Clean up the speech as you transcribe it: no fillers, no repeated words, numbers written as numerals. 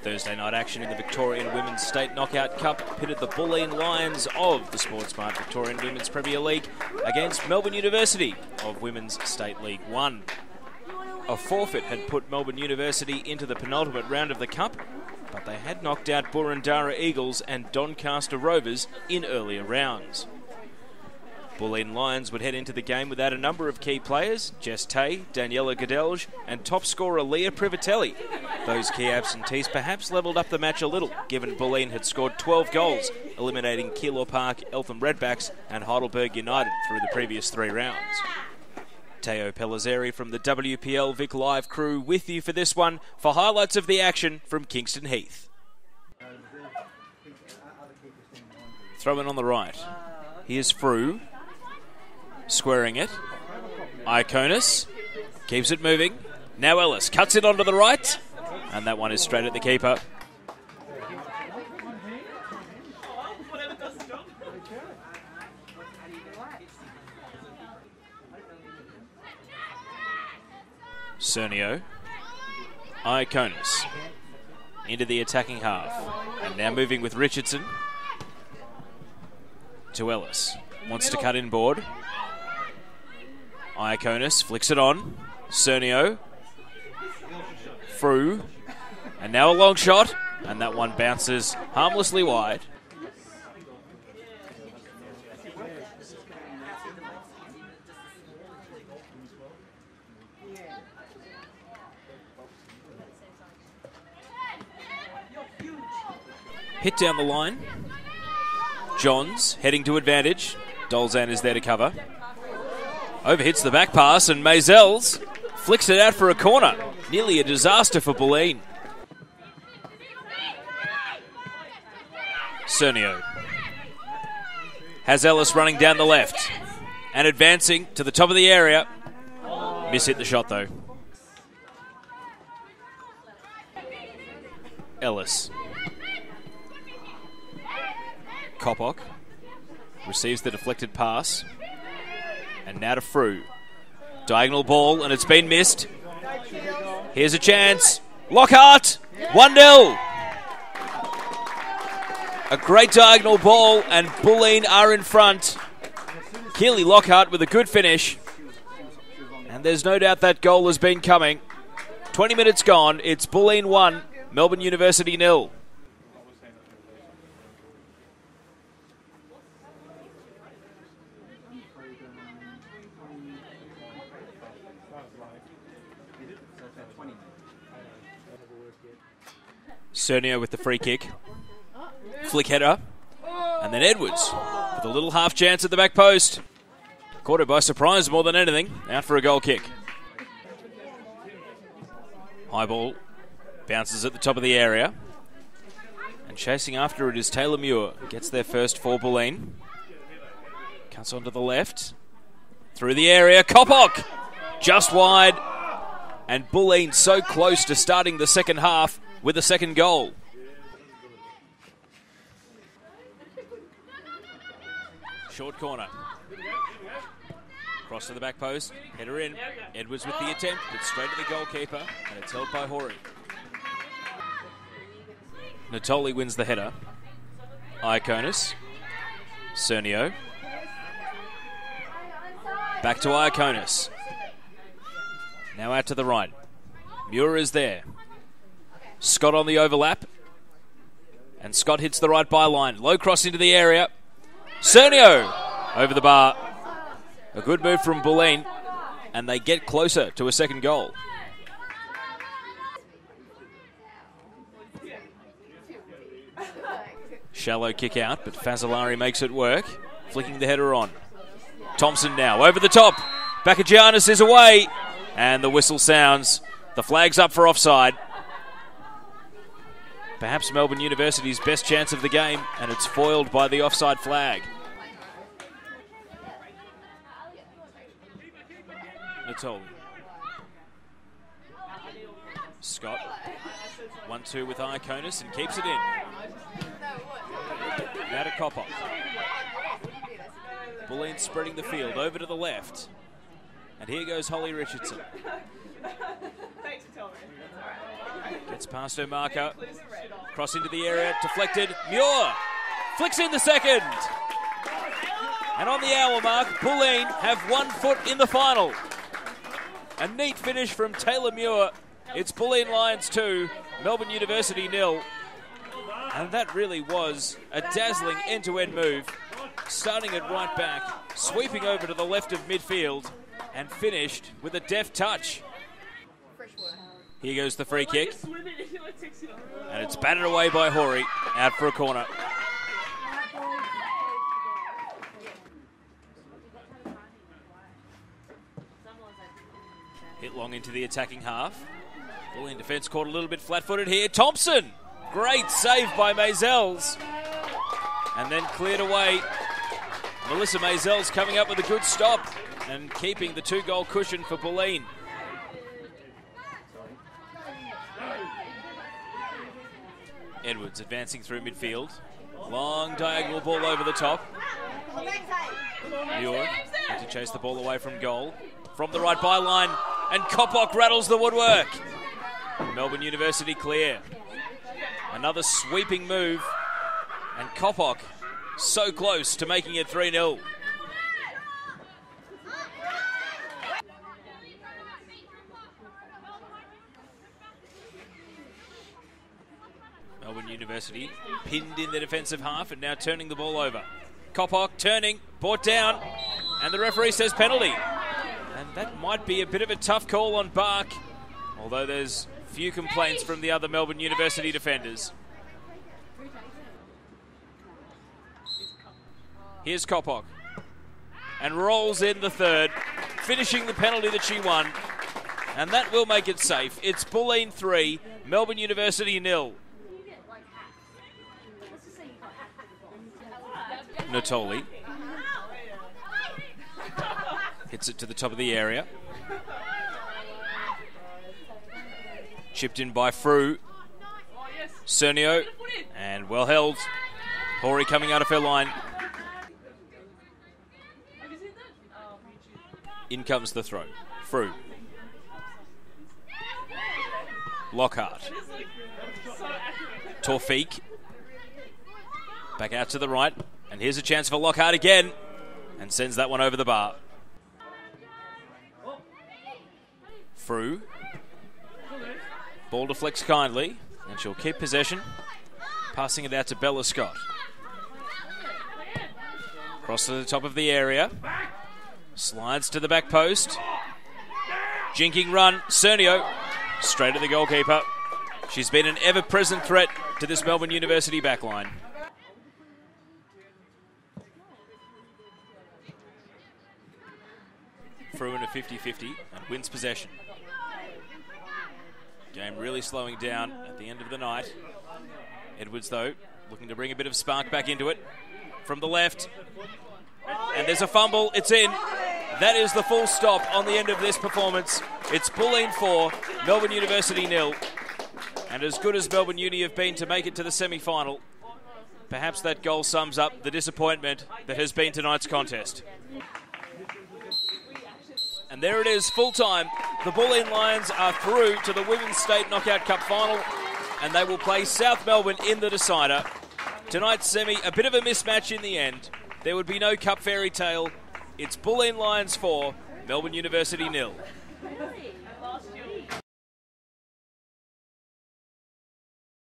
Thursday night action in the Victorian Women's State Knockout Cup pitted the Bulleen Lions of the SportsMart Victorian Women's Premier League against Melbourne University of Women's State League 1. A forfeit had put Melbourne University into the penultimate round of the Cup, but they had knocked out Burundara Eagles and Doncaster Rovers in earlier rounds. Bulleen Lions would head into the game without a number of key players, Jess Tay, Daniela Gadelge and top scorer Leah Privatelli. Those key absentees perhaps levelled up the match a little, given Bulleen had scored 12 goals, eliminating Keilor Park, Eltham Redbacks and Heidelberg United through the previous 3 rounds. Teo Pellizzeri from the WPL Vic Live crew with you for this one for highlights of the action from Kingston Heath. Throw in on the right. Here's FROUD. Squaring it. Iokonis keeps it moving. Now Ellis cuts it onto the right. And that one is straight at the keeper. Cernio. Iokonis into the attacking half. And now moving with Richardson. To Ellis. Wants to cut inboard. Iokonis flicks it on. Cernio. FROUD. And now a long shot. And that one bounces harmlessly wide. Hit down the line. Johns heading to advantage. DOLZAN is there to cover. Overhits the back pass and MAIZLES flicks it out for a corner. Nearly a disaster for Bulleen. Cernio has Ellis running down the left and advancing to the top of the area. Miss-hit the shot though. Ellis. Coppock receives the deflected pass. And now to FROUD. Diagonal ball, and it's been missed. Here's a chance. Lockhart! 1-0. A great diagonal ball, and Bulleen are in front. Keely Lockhart with a good finish. And there's no doubt that goal has been coming. 20 minutes gone. It's Bulleen 1, Melbourne University 0. Cernio with the free kick. Flick header. And then Edwards with a little half chance at the back post. Caught it by surprise more than anything. Out for a goal kick. High ball. Bounces at the top of the area. And chasing after it is Taylor Mure. Gets there first for Bulleen. Cuts onto the left. Through the area. Coppock! Just wide. And Bulleen so close to starting the second half with a second goal. Short corner. Cross to the back post. Header in. Edwards with the attempt. It's straight to the goalkeeper. And it's held by HOREY. Natoli wins the header. Iokonis. Cernio. Back to Iokonis. Now out to the right. Mure is there. Scott on the overlap. And Scott hits the right byline. Low cross into the area. Cernio over the bar. A good move from Bulleen. And they get closer to a second goal. Shallow kick out, but FAZZALARI makes it work. Flicking the header on. Thompson now over the top. BAKOGIANIS is away. And the whistle sounds. The flag's up for offside. Perhaps Melbourne University's best chance of the game, and it's foiled by the offside flag. Natoli. Scott. 1-2 with Iokonis and keeps it in. Now to Coppock. Bulleen spreading the field over to the left. And here goes Holly Richardson. Gets past her marker. Cross into the area, deflected. Mure flicks in the second. And on the hour mark, Bulleen have 1 foot in the final. A neat finish from Taylor Mure. It's Bulleen Lions 2, Melbourne University 0. And that really was a dazzling end-to-end move. Starting at right back, sweeping over to the left of midfield, and finished with a deft touch. Here goes the free kick. And it's batted away by HOREY, out for a corner. Hit long into the attacking half. Bulleen defence caught a little bit flat-footed here. THOMPSON! Great save by MAIZLES. And then cleared away. Melissa MAIZLES coming up with a good stop and keeping the 2-goal cushion for Bulleen. Edwards advancing through midfield. Long diagonal ball over the top. Mure had to chase the ball away from goal. From the right byline, and Coppock rattles the woodwork. Melbourne University clear. Another sweeping move, and Coppock so close to making it 3-0. Melbourne University pinned in the defensive half and now turning the ball over. Coppock turning, brought down, and the referee says penalty. And that might be a bit of a tough call on BACH, although there's few complaints from the other Melbourne University defenders. Here's Coppock, and rolls in the third, finishing the penalty that she won, and that will make it safe. It's Bulleen 3, Melbourne University 0. Natoli hits it to the top of the area. Chipped in by FROUD. Cernio, and well held. HOREY coming out of her line. In comes the throw. FROUD. Lockhart. TAWFIC. Back out to the right. And here's a chance for Lockhart again. And sends that one over the bar. FROUD. Ball deflects kindly. And she'll keep possession. Passing it out to Bella Scott. Cross to the top of the area. Slides to the back post. Jinking run. Cernio. Straight at the goalkeeper. She's been an ever-present threat to this Melbourne University backline. Through in a 50-50 and wins possession. Game really slowing down at the end of the night. Edwards, though, looking to bring a bit of spark back into it. From the left. And there's a fumble. It's in. That is the full stop on the end of this performance. It's Bulleen 4, Melbourne University 0. And as good as Melbourne Uni have been to make it to the semi-final, perhaps that goal sums up the disappointment that has been tonight's contest. And there it is, full time. The Bulleen Lions are through to the Women's State Knockout Cup final, and they will play South Melbourne in the decider. Tonight's semi, a bit of a mismatch in the end. There would be no cup fairy tale. It's Bulleen Lions 4, Melbourne University 0.